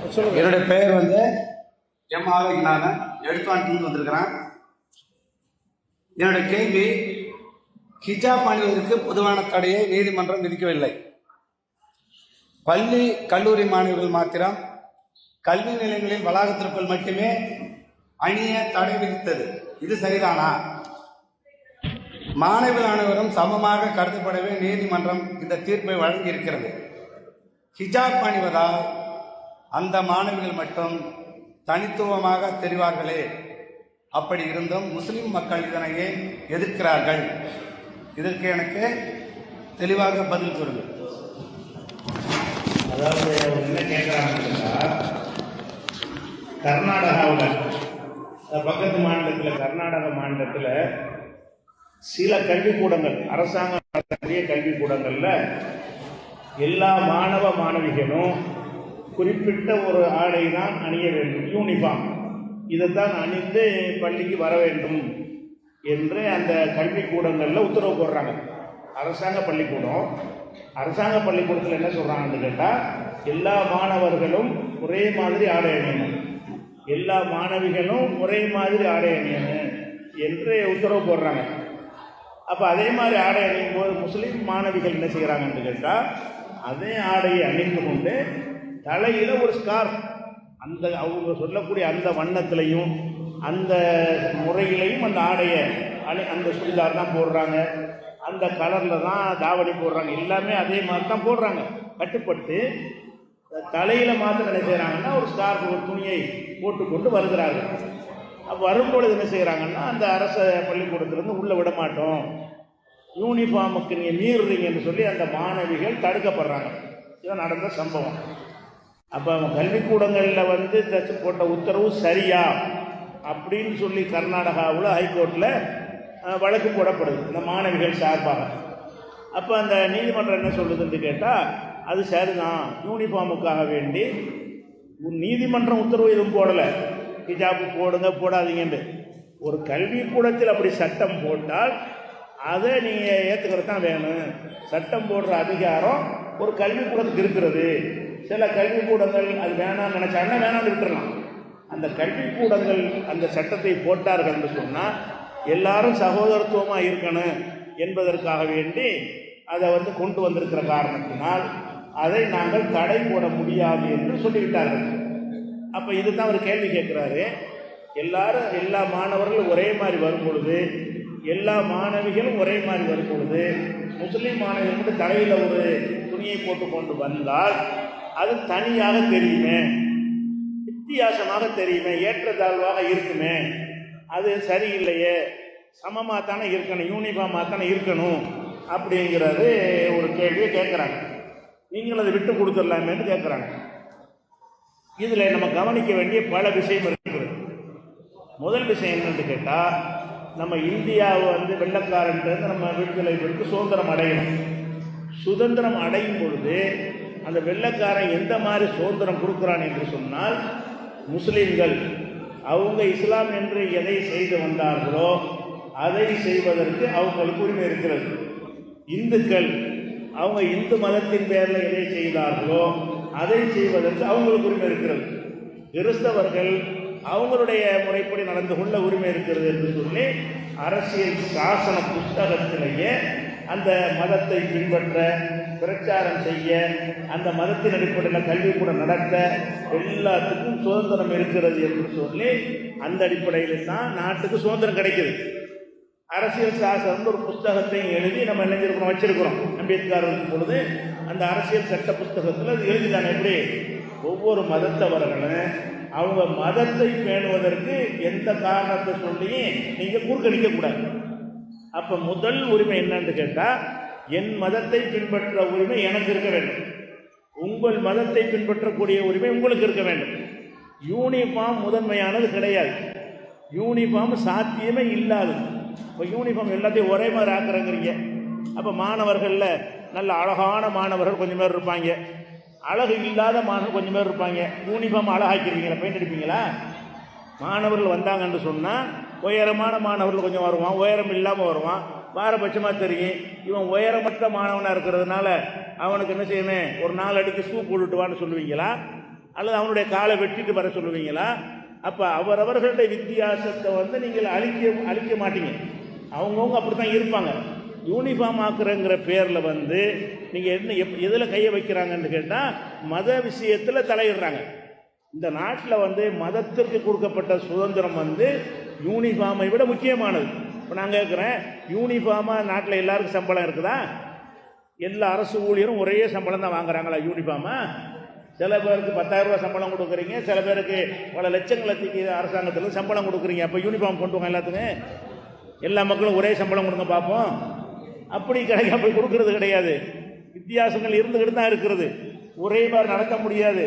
என்னுடைய பெயர் வந்து எம் ஆரோக்கியநாதன், எடுத்துவான்ட்டு வந்திருக்கிறேன். என்னுடைய கேள்வி, ஹிஜாப் அணிவதற்கு பொதுவான தடையை நீதிமன்றம் விதிக்கவில்லை. பள்ளி கல்லூரி மாணவர்கள் மாத்திரம் கல்வி நிலையங்களில் வளாகத்திற்குள் மட்டுமே அணிய தடை விதித்தது. இது சரிதானா? மாணவர்கள் அனைவரும் சமமாக கருதப்படவே நீதிமன்றம் இந்த தீர்ப்பை வழங்கியிருக்கிறது. ஹிஜாப் அணிவதால் அந்த மாணவிகள் மட்டும் தனித்துவமாக தெரிவார்களே. அப்படி இருந்தும் முஸ்லிம் மக்கள் இதனையே எதிர்க்கிறார்கள். இதற்கு எனக்கு தெளிவாக பதில் கூறுங்கள். அதாவது என்ன கேட்குறாங்கன்னா, கர்நாடகாவில் பக்கத்து மாநிலத்தில் கர்நாடக மாநிலத்தில் சில கல்விக்கூடங்கள், அரசாங்கம் நடத்தக்கூடிய கல்விக்கூடங்களில் எல்லா மாணவ மாணவிகளும் குறிப்பிட்ட ஒரு ஆடை தான் அணிய வேண்டும், யூனிஃபார்ம், இதைத்தான் அணிந்து பள்ளிக்கு வர வேண்டும் என்று அந்த கல்விக்கூடங்களில் உத்தரவு போடுறாங்க. அரசாங்க பள்ளிக்கூடம், அரசாங்க பள்ளிக்கூடத்தில் என்ன சொல்கிறாங்கன்னு கேட்டால், எல்லா மாணவர்களும் ஒரே மாதிரி ஆடை அணியணும், எல்லா மாணவிகளும் ஒரே மாதிரி ஆடை அணியணும் என்று உத்தரவு போடுறாங்க. அப்போ அதே மாதிரி ஆடை அணியும் போது முஸ்லீம் மாணவிகள் என்ன செய்கிறாங்கன்னு கேட்டால், அதே ஆடையை அணிந்து கொண்டு தலையில் ஒரு ஸ்கார்ஃப், அந்த அவங்க சொல்லக்கூடிய அந்த வண்ணத்திலையும் அந்த முறையிலையும் அந்த ஆடையை அந்த சுடிதார் தான் போடுறாங்க, அந்த கலரில் தான் தாவணி போடுறாங்க, எல்லாமே அதே மாதிரி தான் போடுறாங்க. கட்டுப்பட்டு தலையில் மாத்திரம் என்ன செய்கிறாங்கன்னா ஒரு ஸ்கார்ஃப், ஒரு துணியை போட்டுக்கொண்டு வருகிறார்கள். அப்போ வரும்பொழுது என்ன செய்கிறாங்கன்னா, அந்த அரச பள்ளிக்கூடத்திலேருந்து உள்ளே விட மாட்டோம், யூனிஃபார்முக்கு நீங்கள் மீறுறீங்கன்னு சொல்லி அந்த மாணவிகள் தடுக்கப்படுறாங்க. இதான் நடந்த சம்பவம். அப்போ கல்விக்கூடங்களில் வந்து போட்ட உத்தரவு சரியா அப்படின்னு சொல்லி கர்நாடகாவில் ஹைகோர்ட்டில் வழக்கு போடப்படுது இந்த மாணவிகள் சார்பாக. அப்போ அந்த நீதிமன்றம் என்ன சொல்லுதுன்னு கேட்டால், அது சரிதான், யூனிஃபார்முக்காக வேண்டி நீதிமன்றம் உத்தரவு எதுவும் போடலை, ஹிஜாபு போடுங்க போடாதீங்கன்னு. ஒரு கல்விக்கூடத்தில் அப்படி சட்டம் போட்டால் அதை நீங்கள் ஏற்றுக்கிறது தான் வேணும். சட்டம் போடுற அதிகாரம் ஒரு கல்விக்கூடத்துக்கு இருக்கிறது. சில கல்விக்கூடங்கள் அது வேணாம்னு நினச்சாங்கன்னா வேணாம்னு விட்டுறலாம். அந்த கல்விக்கூடங்கள் அந்த சட்டத்தை போட்டார்கள் என்று சொன்னால் எல்லாரும் சகோதரத்துவமாக இருக்கணும் என்பதற்காக வேண்டி அதை வந்து கொண்டு வந்திருக்கிற காரணத்தினால் அதை நாங்கள் தடை போட முடியாது என்று சொல்லிவிட்டார்கள். அப்போ இதுதான் ஒரு கேள்வி கேட்குறாரு. எல்லா மாணவர்களும் ஒரே மாதிரி வரும் பொழுது, எல்லா மாணவிகளும் ஒரே மாதிரி வரும் பொழுது, முஸ்லீம் மாணவிகள் மட்டும் தலையில் ஒரு துணியை போட்டு கொண்டு வந்தால் அது தனியாக தெரியுமே, வித்தியாசமாக தெரியுமே, ஏற்றத்தாழ்வாக இருக்குமே, அது சரியில்லையே, சமமாக தானே இருக்கணும், யூனிஃபார்மாக தானே இருக்கணும் அப்படிங்கிறது ஒரு கேள்வியை கேட்குறாங்க. நீங்கள் அதை விட்டு கொடுத்துடலாமேன்னு கேட்குறாங்க. இதில் நம்ம கவனிக்க வேண்டிய பல விஷயம் இருக்கிறது. முதல் விஷயம் என்னன்னு கேட்டால், நம்ம இந்தியாவை வந்து வெள்ளக்காரன்ட்டு நம்ம விடுதலை பெற்று சுதந்திரம் அடையணும். சுதந்திரம் அடையும் பொழுது அந்த வெள்ளக்காரன் எந்த மாதிரி சுதந்திரம் கொடுக்குறான் என்று சொன்னால், முஸ்லீம்கள் அவங்க இஸ்லாம் என்று எதை செய்து வந்தார்களோ அதை செய்வதற்கு அவங்களுக்கு உரிமை இருக்கிறது. இந்துக்கள் அவங்க இந்து மதத்தின் பேரில் எதை செய்தார்களோ அதை செய்வதற்கு அவங்களுக்கு உரிமை இருக்கிறது. கிறிஸ்தவர்கள் அவங்களுடைய முறைப்படி நடந்து கொள்ள உரிமை இருக்கிறது என்று சொல்லி அரசியல் சாசன புஸ்தகத்திலேயே அந்த மதத்தை பின்பற்ற, பிரச்சாரம் செய்ய, அந்த மதத்தின் அடிப்படையில் கல்விக்கூடம் நடத்த எல்லாத்துக்கும் சுதந்திரம் இருக்கிறது என்று சொல்லி அந்த அடிப்படையில் தான் நாட்டுக்கு சுதந்திரம் கிடைக்குது. அரசியல் சாசனம் ஒரு புஸ்தகத்தை எழுதி நம்ம நினைஞ்சிருக்கிறோம், வச்சிருக்கிறோம். அம்பேத்கர் இருக்கும் பொழுது அந்த அரசியல் சட்ட புஸ்தகத்தில் அது எழுதிட்டாங்க. எப்படி ஒவ்வொரு மதத்தவர்களும் அவங்க மதத்தை பேணுவதற்கு எந்த காரணத்தை சொல்லியும் நீங்கள் குறுக்கணிக்கக்கூடாது. அப்போ முதல் உரிமை என்னன்னு கேட்டால், என் மதத்தை பின்பற்ற உரிமை எனக்கு இருக்க வேண்டும், உங்கள் மதத்தை பின்பற்றக்கூடிய உரிமை உங்களுக்கு இருக்க வேண்டும். யூனிஃபார்ம் முதன்மையானது கிடையாது, யூனிஃபார்ம் சாத்தியமே இல்லாது. இப்போ யூனிஃபார்ம் எல்லாத்தையும் ஒரே மாதிரி ஆக்குறங்கிறீங்க. அப்போ மாணவர்களில் நல்ல அழகான மாணவர்கள் கொஞ்சம் பேர் இருப்பாங்க, அழகு இல்லாத மாணவர்கள் கொஞ்சம் பேர் இருப்பாங்க. யூனிஃபார்ம் அழகாக்கிடுவீங்களா, பெயிண்ட் அடிப்பீங்களா? மாணவர்கள் வந்தாங்கன்னு சொன்னால் உயரமான மாணவர்கள் கொஞ்சம் வருவான், உயரம் இல்லாமல் வருவான், பாரபட்சமாக தெரியும். இவன் உயரமற்ற மாணவனாக இருக்கிறதுனால அவனுக்கு என்ன செய்யணும், ஒரு 4 அடிக்கு ஷூ போட்டுட்டு வான்னு சொல்லுவீங்களா? அல்லது அவனுடைய காலை வெட்டிட்டு வர சொல்லுவீங்களா? அப்போ அவரவர்களுடைய வித்தியாசத்தை வந்து நீங்கள் அழிக்க மாட்டீங்க. அவங்கவுங்க அப்படி தான் இருப்பாங்க. யூனிஃபார்ம் ஆக்குறங்கிற பேரில் வந்து நீங்கள் என்ன எதில் கையை வைக்கிறாங்கன்னு கேட்டால் மத விஷயத்தில் தலையிடுறாங்க. இந்த நாட்டில் வந்து மதத்திற்கு கொடுக்கப்பட்ட சுதந்திரம் வந்து யூனிஃபார்மை விட முக்கியமானது. இப்போ நான் கேட்குறேன், யூனிஃபார்மாக நாட்டில் எல்லாருக்கும் சம்பளம் இருக்குதா? எல்லா அரசு ஊழியரும் ஒரே சம்பளம் தான் வாங்குறாங்களா யூனிஃபார்மாக? சில பேருக்கு 10,000 ரூபா சம்பளம் கொடுக்குறீங்க, சில பேருக்கு பல லட்சங்களத்துக்கு அரசாங்கத்தில் சம்பளம் கொடுக்குறீங்க. அப்போ யூனிஃபார்ம் கொண்டு வாங்க எல்லாத்துக்கும், எல்லா மக்களும் ஒரே சம்பளம் கொடுங்க பார்ப்போம். அப்படி கிடையாது, அப்படி கொடுக்கறது கிடையாது. வித்தியாசங்கள் இருந்துக்கிட்டு தான் இருக்கிறது. ஒரே மாதிரி நடத்த முடியாது.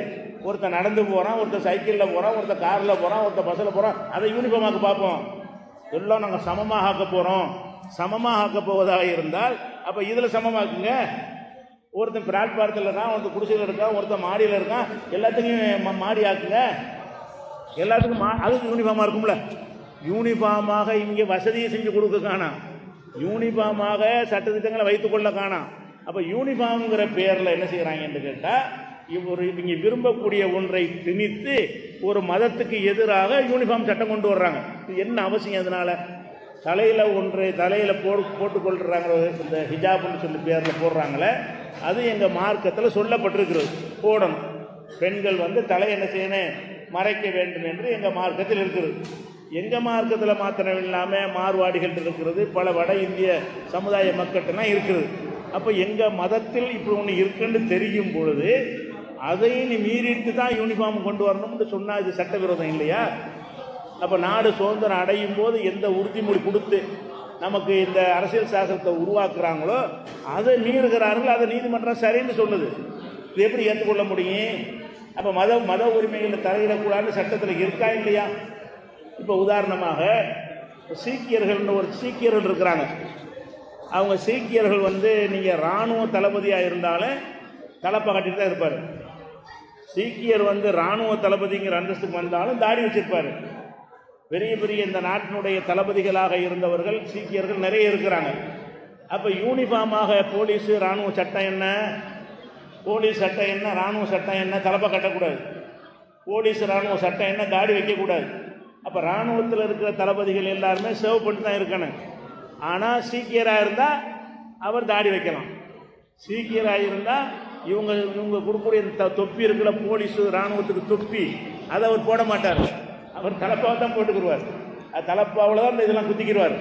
ஒருத்தர் நடந்து போகிறான், ஒருத்தர் சைக்கிளில் போகிறான், ஒருத்தர் காரில் போகிறான், ஒருத்தர் பஸ்ஸில் போகிறான். அதை யூனிஃபார்மாக்க பார்ப்போம். எல்லாம் நாங்கள் சமமாக ஆக்க போகிறோம். சமமாக ஆக்க போவதாக இருந்தால் அப்போ இதில் சமமாக்குங்க. ஒருத்தன் பிளாட்பாரத்தில் இருக்கான், ஒருத்தர் குடிசையில் இருக்கான், ஒருத்தர் மாடியில் இருக்கான், எல்லாத்துக்கும் மாடி ஆக்குங்க. எல்லாத்துக்கும் அதுக்கு யூனிஃபார்மாக இருக்கும்ல. யூனிஃபார்மாக இங்கே வசதியை செஞ்சு கொடுக்க காணாம், யூனிஃபார்மாக சட்டத்திட்டங்களை வைத்துக்கொள்ள காணாம். அப்போ யூனிஃபார்ம்ங்கிற பேரில் என்ன செய்கிறாங்கன்னு கேட்டால், இவங்க விரும்பக்கூடிய ஒன்றை திணித்து ஒரு மதத்துக்கு எதிராக யூனிஃபார்ம் சட்டம் கொண்டு வர்றாங்க. இது என்ன அவசியம்? அதனால் தலையில் ஒன்று தலையில் போட்டுக்கொள்கிறாங்க. இந்த ஹிஜாப்னு சொல்லி பேரில் போடுறாங்களே, அது எங்கள் மார்க்கத்தில் சொல்லப்பட்டிருக்கிறது, போடணும். பெண்கள் வந்து தலை என்ன செய்யணும், மறைக்க வேண்டும் என்று எங்கள் மார்க்கத்தில் இருக்கிறது. எங்கள் மார்க்கத்தில் மாத்திரம் இல்லாமல் மார்வாடிகள் இருக்கிறது, பல வட இந்திய சமுதாய மக்கள்லாம் இருக்குது. அப்போ எங்கள் மதத்தில் இப்படி ஒன்று இருக்குன்னு தெரியும் பொழுது அதை நீ மீறிட்டு தான் யூனிஃபார்ம் கொண்டு வரணும்னு சொன்னால் இது சட்டவிரோதம் இல்லையா? அப்போ நாடு சுதந்திரம் அடையும் போது எந்த உறுதிமொழி கொடுத்து நமக்கு இந்த அரசியல் சாசனத்தை உருவாக்குறாங்களோ அதை மீறுகிறார்கள். அதை நீதிமன்றம் சரின்னு சொல்லுது. இது எப்படி ஏற்றுக்கொள்ள முடியும்? அப்போ மத உரிமைகளை தலையிடக்கூடாதுன்னு சட்டத்தில் இருக்கா இல்லையா? இப்போ உதாரணமாக சீக்கியர்கள்னு ஒரு சீக்கியர்கள் இருக்கிறாங்க. அவங்க சீக்கியர்கள் வந்து நீங்கள் இராணுவ தளபதியாக இருந்தாலும் தலைப்பை கட்டிட்டு தான் இருப்பார். சீக்கியர் வந்து இராணுவ தளபதிங்கிற அந்தஸ்துக்கு வந்தாலும் தாடி வச்சிருப்பார். பெரிய பெரிய இந்த நாட்டினுடைய தளபதிகளாக இருந்தவர்கள் சீக்கியர்கள் நிறைய இருக்கிறாங்க. அப்போ யூனிஃபார்மாக போலீஸு இராணுவ சட்டம் என்ன, போலீஸ் சட்டம் என்ன, இராணுவ சட்டம் என்ன, தலைப்பை கட்டக்கூடாது. போலீஸ் இராணுவ சட்டம் என்ன, தாடி வைக்கக்கூடாது. அப்போ இராணுவத்தில் இருக்கிற தளபதிகள் எல்லாருமே சேவ் பண்ணி தான் இருக்கணும். ஆனால் சீக்கியராக இருந்தால் அவர் தாடி வைக்கலாம். சீக்கியராக இருந்தால் இவங்க கொடுக்கக்கூடிய தொப்பி இருக்கிற போலீஸு இராணுவத்துக்கு தொப்பி அதை அவர் போட மாட்டார். அவர் தலைப்பாவை தான் போட்டுக்கிடுவார். அது தலைப்பாவில் தான் இதெல்லாம் குத்திக்கிடுவார்.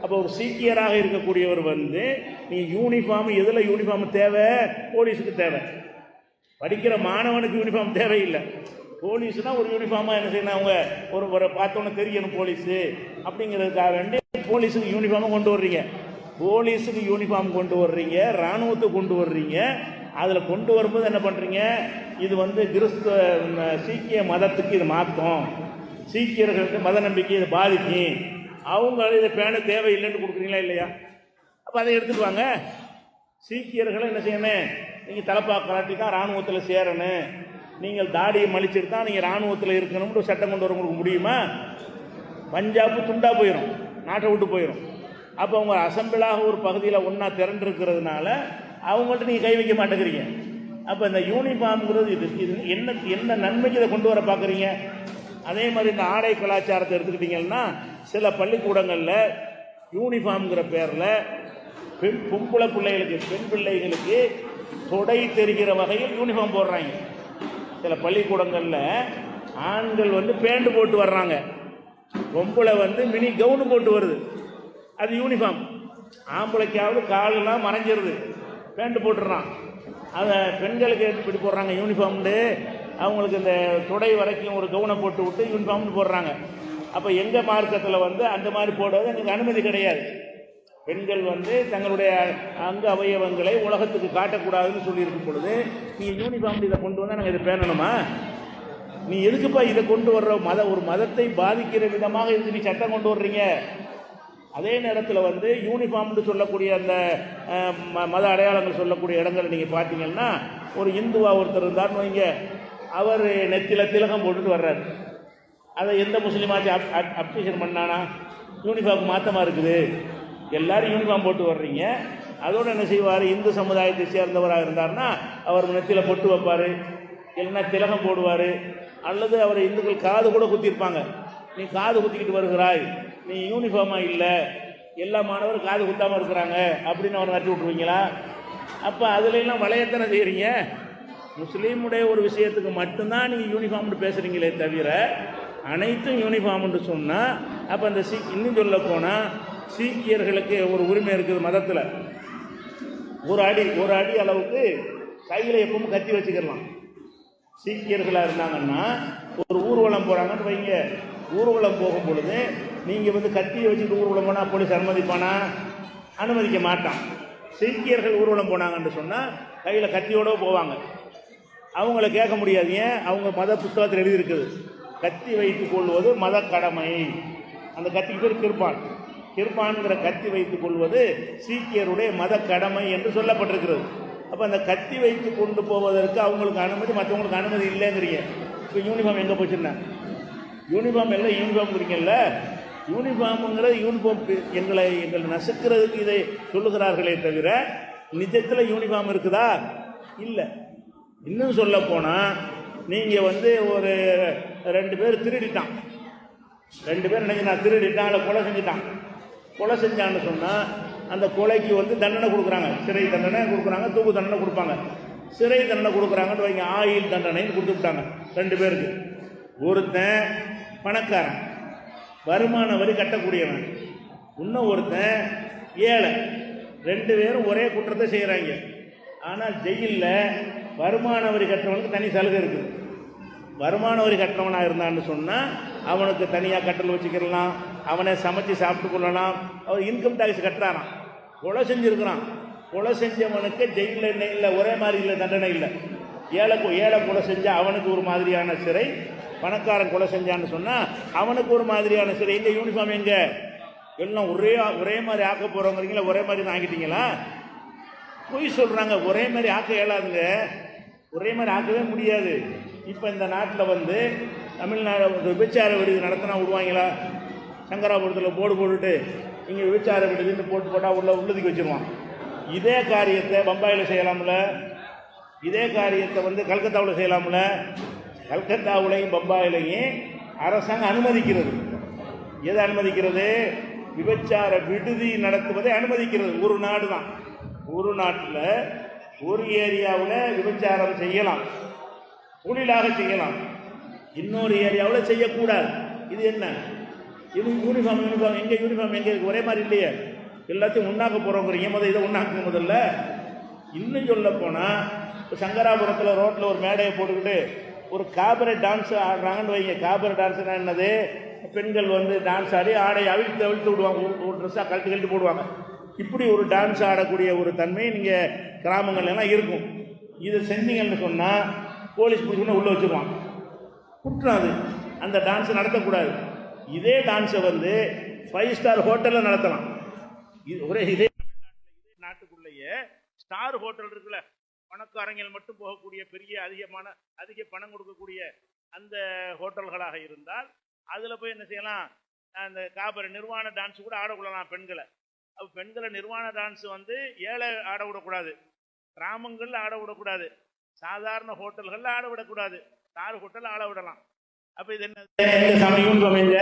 அப்போ ஒரு சீக்கியராக இருக்கக்கூடியவர் வந்து நீங்கள் யூனிஃபார்ம் எதில் யூனிஃபார்ம் தேவை? போலீஸுக்கு தேவை. படிக்கிற மாணவனுக்கு யூனிஃபார்ம் தேவையில்லை. போலீஸ்னால் ஒரு யூனிஃபார்மாக என்ன செய்யணும், அவங்க ஒரு பார்த்தோன்னே தெரியணும் போலீஸு அப்படிங்கிறதுக்காக வேண்டி போலீஸுக்கு யூனிஃபார்மாக கொண்டு வர்றீங்க. போலீஸுக்கு யூனிஃபார்ம் கொண்டு வர்றீங்க, இராணுவத்துக்கு கொண்டு வர்றீங்க. அதில் கொண்டு வரும்போது என்ன பண்ணுறீங்க, இது வந்து சீக்கிய மதத்துக்கு இது மாற்றம், சீக்கியர்களுக்கு மத நம்பிக்கை இதை பாதிக்கும், அவங்க இதை பேண தேவையில்லைன்னு கொடுக்குறீங்களா இல்லையா? அப்போ அதை எடுத்துட்டு வாங்க. சீக்கியர்களை என்ன செய்யணும், நீங்கள் தலைப்பா கலாட்டி தான் இராணுவத்தில் சேரணும், நீங்கள் தாடியை மலிச்சுட்டு தான் நீங்கள் இராணுவத்தில் இருக்கணும்னு சட்டம் கொண்டு வர கொடுக்க முடியுமா? பஞ்சாபு துண்டா போயிடும், நாட்டை விட்டு போயிடும். அப்போ அவங்க அசம்பிளாக ஒரு பகுதியில் ஒன்றா திரண்டிருக்கிறதுனால அவங்கள்ட்ட நீங்கள் கை வைக்க மாட்டேங்கிறீங்க. அப்போ இந்த யூனிஃபார்ம்ங்கிறது இது என்ன நன்மைக்கு இதை கொண்டு வர பார்க்குறீங்க? அதே மாதிரி இந்த ஆடை கலாச்சாரத்தை எடுத்துக்கிட்டிங்கன்னா சில பள்ளிக்கூடங்களில் யூனிஃபார்ம்ங்கிற பேரில் பொம்பளை பிள்ளைகளுக்கு, பெண் பிள்ளைகளுக்கு தொடை தெரிகிற வகையில் யூனிஃபார்ம் போடுறாங்க. சில பள்ளிக்கூடங்களில் ஆண்கள் வந்து பேண்ட் போட்டு வர்றாங்க, பொம்பளை வந்து மினி கவுனு போட்டு வருது. அது யூனிஃபார்ம். ஆம்பளைக்காவது காலெல்லாம் மறைஞ்சிருது, பேண்ட் போட்டுடுறான். அதை பெண்களுக்கு எப்படி போடுறாங்க யூனிஃபார்ம்னு, அவங்களுக்கு இந்த தொடை வரைக்கும் ஒரு கவுனை போட்டு விட்டு யூனிஃபார்ம்னு போடுறாங்க. அப்போ எங்கள் மார்க்கத்தில் வந்து அந்த மாதிரி போடுறது எங்களுக்கு அனுமதி கிடையாது. பெண்கள் வந்து தங்களுடைய அங்க அவயவங்களை உலகத்துக்கு காட்டக்கூடாதுன்னு சொல்லியிருக்கும் பொழுது நீங்கள் யூனிஃபார்ம் இதை கொண்டு வந்தால் நாங்கள் இதை பேணணுமா? நீ எதுக்குப்பா இதை கொண்டு வர்ற? ஒரு மதத்தை பாதிக்கிற விதமாக இதுக்கு நீ சட்டம் கொண்டு வர்றீங்க. அதே நேரத்தில் வந்து யூனிஃபார்ம்னு சொல்லக்கூடிய அந்த மத அடையாளங்கள் சொல்லக்கூடிய இடங்களை நீங்கள் பார்த்தீங்கன்னா, ஒரு இந்துவா ஒருத்தர் இருந்தார்னு வைங்க, அவர் நெத்தியில் திலகம் போட்டுட்டு வர்றாரு. அதை எந்த முஸ்லீமாச்சும் அப்ளிகேஷன் பண்ணானா? யூனிஃபார்ம் மாற்றமாக இருக்குது, எல்லோரும் யூனிஃபார்ம் போட்டு வர்றீங்க. அதோடு என்ன செய்வார், இந்து சமுதாயத்தை சேர்ந்தவராக இருந்தார்னா அவர் நெத்தியில் பொட்டு வைப்பார், இல்லைன்னா திலகம் போடுவார், அல்லது அவரை இந்துக்கள் காது கூட குத்திருப்பாங்க. நீ காது குத்திக்கிட்டு வருகிறாய், நீ யூனிஃபார்மாக இல்லை, எல்லா மாணவரும் காது குத்தாமல் இருக்கிறாங்க அப்படின்னு அவரை நட்டி விட்ருவீங்களா? அப்போ அதுலெல்லாம் வளையத்தனை செய்கிறீங்க. முஸ்லீமுடைய ஒரு விஷயத்துக்கு மட்டும்தான் நீங்கள் யூனிஃபார்ம்னு பேசுகிறீங்களே தவிர அனைத்தும் யூனிஃபார்ம்னு சொன்னால் அப்போ அந்த இன்னும் சொல்ல போனால் சீக்கியர்களுக்கு ஒரு உரிமை இருக்குது மதத்தில். ஒரு அடி அளவுக்கு கையில் எப்பவும் கத்தி வச்சுக்கலாம். சீக்கியர்களாக இருந்தாங்கன்னா ஒரு ஊர்வலம் போகிறாங்கன்னு வைங்க, ஊர்வலம் போகும் பொழுது நீங்கள் கத்தியை வச்சுட்டு ஊர்வலம் போனால் போலீஸ் அனுமதிப்பானா? அனுமதிக்க மாட்டான். சீக்கியர்கள் ஊர்வலம் போனாங்கன்னு சொன்னால் கையில் கத்தியோடு போவாங்க. அவங்கள கேட்க முடியாது. ஏன்? அவங்க மத புத்தகத்தில் எழுதியிருக்குது, கத்தி வைத்துக் கொள்வது மத கடமை. அந்த கத்திக்கு பேர் கிருப்பான்கிற கத்தி வைத்துக் கொள்வது சீக்கியருடைய மத கடமை என்று சொல்லப்பட்டிருக்கிறது. அப்போ அந்த கத்தி வைத்து கொண்டு போவதற்கு அவங்களுக்கு அனுமதி, மற்றவங்களுக்கு அனுமதி இல்லைங்கிறீங்க. இப்போ யூனிஃபார்ம் எங்கே போச்சுன்னா? யூனிஃபார்ம் எல்லாம் யூனிஃபார்ம்ங்கிறீங்கல்ல, யூனிஃபார்முங்கிறது யூனிஃபார்ம் எங்களை நசுக்கிறதுக்கு இதை சொல்லுகிறார்களே தவிர நிஜத்தில் யூனிஃபார்ம் இருக்குதா? இல்லை. இன்னும் சொல்ல போனால் நீங்கள் ஒரு 2 பேர் திருடிட்டான், 2 பேர் நினைச்சு திருடிட்டான், அதை கொலை செஞ்சான்னு சொன்னால் அந்த கொலைக்கு தண்டனை கொடுக்குறாங்க, சிறை தண்டனை கொடுக்குறாங்க, தூக்கு தண்டனை கொடுப்பாங்க. சிறை தண்டனை கொடுக்குறாங்கன்னு வைங்க, ஆயுள் தண்டனைன்னு கொடுத்துட்டாங்க 2 பேருக்கு. ஒருத்தன் பணக்காரன், வருமான வரி கட்டக்கூடியவன், இன்னும் ஒருத்தன் ஏழை. 2 பேரும் ஒரே குற்றத்தை செய்கிறாங்க. ஆனால் ஜெயிலில் வருமான வரி கட்டுறவனுக்கு தனி சலுகை இருக்குது. வருமான வரி கட்டுறவனாக இருந்தான்னு சொன்னால் அவனுக்கு தனியாக கட்டல் வச்சுக்கலாம், அவனை சமைச்சு சாப்பிட்டு கொள்ளலாம். அவர் இன்கம் டேக்ஸ் கட்டுறாரான். கொலை செஞ்சுருக்கிறான், கொலை செஞ்சவனுக்கு ஜெயிலில் என்ன இல்லை, ஒரே மாதிரி இல்லை, தண்டனை இல்லை. ஏழை கொலை செஞ்சால் அவனுக்கு ஒரு மாதிரியான சிறை, பணக்காரன் கொலை செஞ்சான்னு சொன்னால் அவனுக்கு ஒரு மாதிரியான சிறை. இந்த யூனிஃபார்ம் எங்கே? எல்லாம் ஒரே மாதிரி ஆக்க போகிறவங்கிறீங்களா? ஒரே மாதிரி தான் ஆக்கிட்டீங்களா? பொய் சொல்கிறாங்க. ஒரே மாதிரி ஆக்க இயலாதுங்க, ஒரே மாதிரி ஆக்கவே முடியாது. இப்போ இந்த நாட்டில் தமிழ்நாடு விபச்சார விடுதி நடத்தினா விடுவாங்களா? சங்கராபுரத்தில் போர்டு போட்டுட்டு இங்கே விபச்சார விடுதின்னு போட்டால் உள்ளதுக்கு வச்சுருவான். இதே காரியத்தை பம்பாயில் செய்யலாம்ல, இதே காரியத்தை கல்கத்தாவில் செய்யலாம்ல. கல்கத்தாவிலையும் பம்பாயிலையும் அரசாங்கம் அனுமதிக்கிறது. எதை அனுமதிக்கிறது? விபச்சார விடுதி நடத்துவதை அனுமதிக்கிறது. ஒரு நாடு தான், ஒரு நாட்டில் ஒரு ஏரியாவில் விபச்சாரம் செய்யலாம், தொழிலாக செய்யலாம், இன்னொரு ஏரியாவில் செய்யக்கூடாது. இது என்ன? இது யூனிஃபார்ம் எங்கே? யூனிஃபார்ம் எங்கே? ஒரே மாதிரி இல்லையே, எல்லாத்தையும் உண்ணாக்க போகிறோங்கிறீங்க. இதை உண்ணாக்குங்க முதல்ல. இன்னும் சொல்ல போனால் சங்கராபுரத்தில் ரோட்டில் ஒரு மேடையை போட்டுக்கிட்டு ஒரு காபரே டான்ஸ் ஆடுறாங்கன்னு வைங்க. காபரே டான்ஸ்னா என்னது? பெண்கள் டான்ஸ் ஆடி ஆடை அவிழ்த்து விடுவாங்க, ஒரு ட்ரெஸ்ஸாக கழட்டி போடுவாங்க. இப்படி ஒரு டான்ஸ் ஆடக்கூடிய ஒரு தன்மை நீங்கள் கிராமங்கள்லாம் இருக்கும். இதை செஞ்சீங்கன்னு சொன்னால் போலீஸ் பிடிச்சோன்னா உள்ளே வச்சுருவான், குற்றம் அது. அந்த டான்ஸை நடத்தக்கூடாது. இதே டான்ஸை 5 ஸ்டார் ஹோட்டலில் நடத்தலாம். இதே நாட்டுக்குள்ளேயே ஸ்டார் ஹோட்டல் இருக்குல்ல, பணக்காரங்கள் மட்டும் போகக்கூடிய பெரிய அதிக பணம் கொடுக்கக்கூடிய அந்த ஹோட்டல்களாக இருந்தால் அதில் போய் என்ன செய்யலாம்? அந்த காபர நிர்வாண டான்ஸ் கூட ஆடக்கூடலாம் பெண்களை. அப்போ பெண்களை நிர்வாண டான்ஸ் ஏழை ஆட விடக்கூடாது, கிராமங்களில் ஆட விடக்கூடாது, சாதாரண ஹோட்டல்களில் ஆட விடக்கூடாது, ஸ்டார் ஹோட்டலில் ஆட விடலாம். அப்போ இது என்ன சமயம் அமைஞ்ச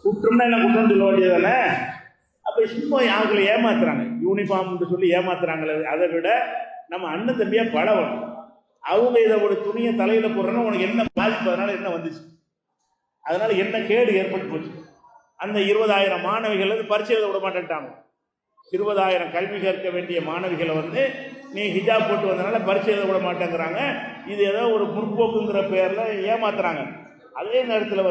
குற்றம்னா என்ன? குற்றம் சொல்ல வேண்டியது தானே. அப்போ சும்மா அவங்களை ஏமாத்துறாங்க, யூனிஃபார்ம்னு சொல்லி ஏமாத்துறாங்களே. அதை விட நம்ம அண்ணன் தம்பியாக பழகணும். அவங்க இதை ஒரு துணியை தலையில் போடுறோன்னா உனக்கு என்ன பாதிப்பு, அதனால என்ன வந்துச்சு, அதனால என்ன கேடு ஏற்பட்டு போச்சு. அந்த 20,000 மாணவிகள் பரிசு எழுத விட மாட்டேன்ட்டாங்க. 20,000 கல்வி கற்க வேண்டிய மாணவிகளை நீ ஹிஜாப் போட்டு வந்தனால பரிசு எழுத விட மாட்டேங்கிறாங்க. இது ஏதோ ஒரு முற்போக்குங்கிற பேரில் ஏமாத்துறாங்க. அதே நேரத்தில்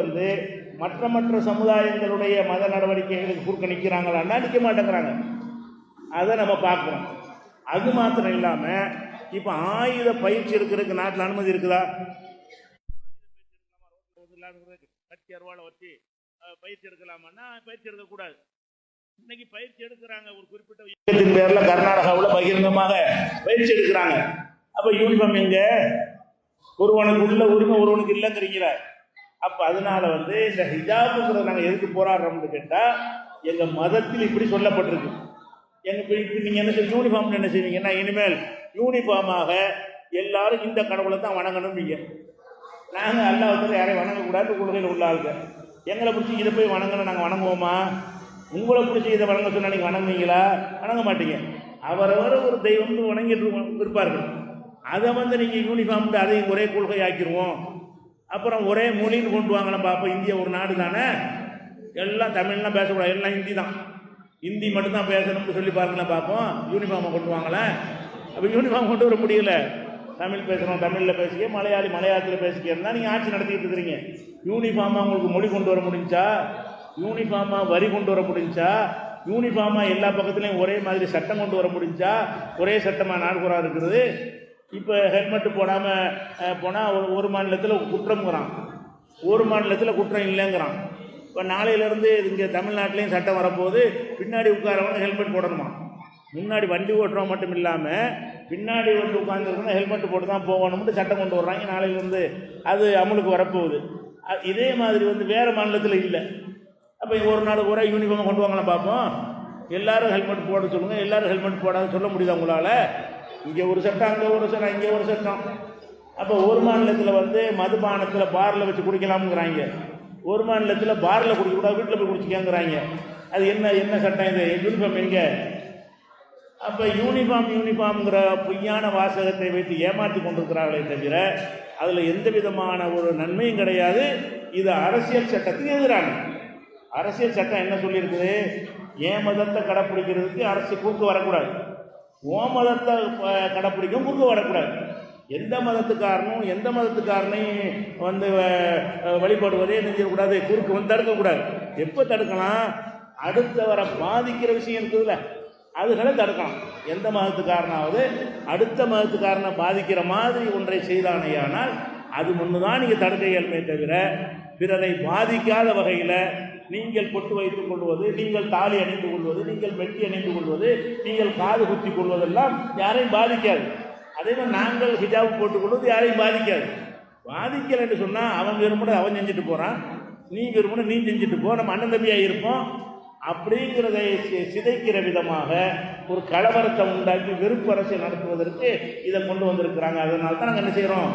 மற்ற சமுதாயங்களுடைய மத நடவடிக்கைகளுக்கு குறுக்க நிற்கிறாங்களான்னா நிற்க மாட்டேங்கிறாங்க. அதை நம்ம பார்க்குறோம். அது மாத்திரம் இல்லாமல் இப்போ ஆயுத பயிற்சி எடுக்கிறதுக்கு நாட்டில் அனுமதி இருக்குதா? கட்சி அருவாளை வச்சு பயிற்சி எடுக்கலாமான்னா பயிற்சி எடுக்கக்கூடாது. இன்னைக்கு பயிற்சி எடுக்கிறாங்க, ஒரு குறிப்பிட்ட இயக்கத்தின் பேரில் கர்நாடகாவில் பகிரங்கமாக பயிற்சி எடுக்கிறாங்க. அப்போ யூனிஃபார்ம் எங்க? ஒருவனுக்கு உள்ள உரிமை ஒருவனுக்கு இல்லைங்கிறீங்கள. அப்போ அதனால இந்த ஹிஜாபுங்கிறத நாங்கள் எதுக்கு போராடுறோம்னு கேட்டால் எங்கள் மதத்தில் இப்படி சொல்லப்பட்டிருக்கு. நீங்கள் என்ன யூனிஃபார்ம்னு என்ன செய்வீங்கன்னா இனிமேல் யூனிஃபார்மாக எல்லாரும் இந்த கடவுளை தான் வணங்கணும்பீங்க. நாங்கள் அல்லாஹ்வுக்கு யாரையும் வணங்கக்கூடாது கொள்கையில் உள்ள ஆளுங்க. எங்களை பிடிச்சி இதை போய் வணங்கணும், நாங்கள் வணங்குவோமா? உங்களை பிடிச்சி இதை வணங்க சொன்னால் நீங்கள் வணங்குவீங்களா? வணங்க மாட்டீங்க. அவரவர் ஒரு தெய்வம் வணங்கிட்டு இருப்பார்கள். அதை நீங்கள் யூனிஃபார்ம் அதையும் ஒரே கொள்கை ஆக்கிடுவோம், அப்புறம் ஒரே மொழின்னு கொண்டு வாங்கலாம் பார்ப்போம். இந்தியா ஒரு நாடு தானே, எல்லாம் தமிழ்லாம் பேசக்கூடாது, எல்லாம் ஹிந்தி தான், ஹிந்தி மட்டும்தான் பேசணும்னு சொல்லி பாருங்களேன் பார்ப்போம். யூனிஃபார்மை கொண்டு வாங்கலாம். அப்போ யூனிஃபார்ம் கொண்டு வர முடியல. தமிழ் பேசுகிறோம், தமிழில் பேசிக்க, மலையாளி மலையாளத்தில் பேசிக்கிறதா நீங்கள் ஆட்சி நடத்திக்கிட்டு இருக்கிறீங்க. யூனிஃபார்மாக உங்களுக்கு மொழி கொண்டு வர முடிஞ்சா? யூனிஃபார்மாக வரி கொண்டு வர முடிஞ்சா? யூனிஃபார்மாக எல்லா பக்கத்துலேயும் ஒரே மாதிரி சட்டம் கொண்டு வர முடிஞ்சா? ஒரே சட்டமாக நாடுகுறாக இருக்கிறது. இப்போ ஹெல்மெட்டு போடாமல் போனால் ஒரு மாநிலத்தில் குற்றம்ங்கிறான், ஒரு மாநிலத்தில் குற்றம் இல்லைங்கிறான். இப்போ நாளையிலேருந்து இங்கே தமிழ்நாட்டிலையும் சட்டம் வரப்போகுது, பின்னாடி உட்காரவங்க ஹெல்மெட் போடணுமா? முன்னாடி வண்டி ஓட்டுறவங்க மட்டும் இல்லாமல் பின்னாடி வந்து உட்காந்துருக்கணும் ஹெல்மெட் போட்டு தான் போகணும்னு சட்டம் கொண்டு வர்றாங்க. நாளையிலேருந்து அது அமலுக்கு வரப்போகுது. இதே மாதிரி வேறு மாநிலத்தில் இல்லை. அப்போ ஒரு நாள் ஒரே யூனிஃபார்மை கொண்டு வாங்கலாம் பார்ப்போம். எல்லோரும் ஹெல்மெட் போட சொல்லுங்கள், எல்லோரும் ஹெல்மெட் போடாத சொல்ல முடியுதா உங்களால்? இங்கே ஒரு சட்டம், அங்கே ஒரு சட்டம், இங்கே ஒரு சட்டம். அப்போ ஒரு மாநிலத்தில் மதுபானத்தில் பாரில் வச்சு குடிக்கலாம்ங்கிறாங்க, ஒரு மாநிலத்தில் பாரில் குடிக்கக்கூடாது, வீட்டில் போய் குடிச்சிக்கங்கிறாங்க. அது என்ன சட்டம் இது? யூனிஃபார்ம் எங்கே? அப்போ யூனிஃபார்ம்ங்கிற பொய்யான வாசகத்தை வைத்து ஏமாற்றி கொண்டிருக்கிறார்களே தவிர அதில் எந்த விதமான ஒரு நன்மையும் கிடையாது. இது அரசியல் சட்டத்துக்கு எதிரான. அரசியல் சட்டம் என்ன சொல்லியிருக்குது? என் மதத்தை கடைப்பிடிக்கிறதுக்கு அரசு குறுக்கு வரக்கூடாது, ஓ மதத்தை கடைப்பிடிக்கும் குறுக்கு வரக்கூடாது. எந்த மதத்துக்காரனும் எந்த மதத்துக்காரனையும் வழிபடுவதே நினைக்கக்கூடாது, குறுக்கு தடுக்கக்கூடாது. எப்போ தடுக்கலாம்? அடுத்தவரை பாதிக்கிற விஷயம் இருக்குதுல்ல, அதுகளை தடுக்கலாம். எந்த மதத்துக்காரனாவது அடுத்த மதத்துக்காரனை பாதிக்கிற மாதிரி ஒன்றை செய்தானேயானால் அது முன்னு தான் நீங்கள் தடுக்க இயலுமே தவிர பிறரை பாதிக்காத வகையில் நீங்கள் பொட்டு வைத்துக் கொள்வது, நீங்கள் தாலி அணிந்து கொள்வது, நீங்கள் மெட்டி அணிந்து கொள்வது, நீங்கள் காது குத்தி கொள்வதெல்லாம் யாரையும் பாதிக்காது. அதே மாதிரி நாங்கள் ஹிஜாப் போட்டுக்கொள்வது யாரையும் பாதிக்காது. பாதிக்கலை என்று சொன்னால் அவன் விரும்பின அவன் செஞ்சுட்டு போகிறான், நீ விரும்பின நீ செஞ்சுட்டு போ, நம்ம அண்ணன் தம்பியாக இருப்போம். அப்படிங்கிறதை சிதைக்கிற விதமாக ஒரு கலவரத்தை உண்டாக்கி வெறுப்பு அரசியல் நடத்துவதற்கு இதை கொண்டு வந்திருக்கிறாங்க. அதனால தான் நாங்கள் என்ன செய்கிறோம்,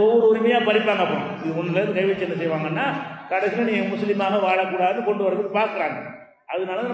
ஒவ்வொரு உரிமையாக படிப்பாங்க. அப்புறம் இது ஒன்றுலேருந்து கை வச்சு என்ன செய்வாங்கன்னா கடைசியில் நீங்கள் முஸ்லீமாக வாழக்கூடாதுன்னு கொண்டு வரதுக்கு பார்க்குறாங்க. அதனால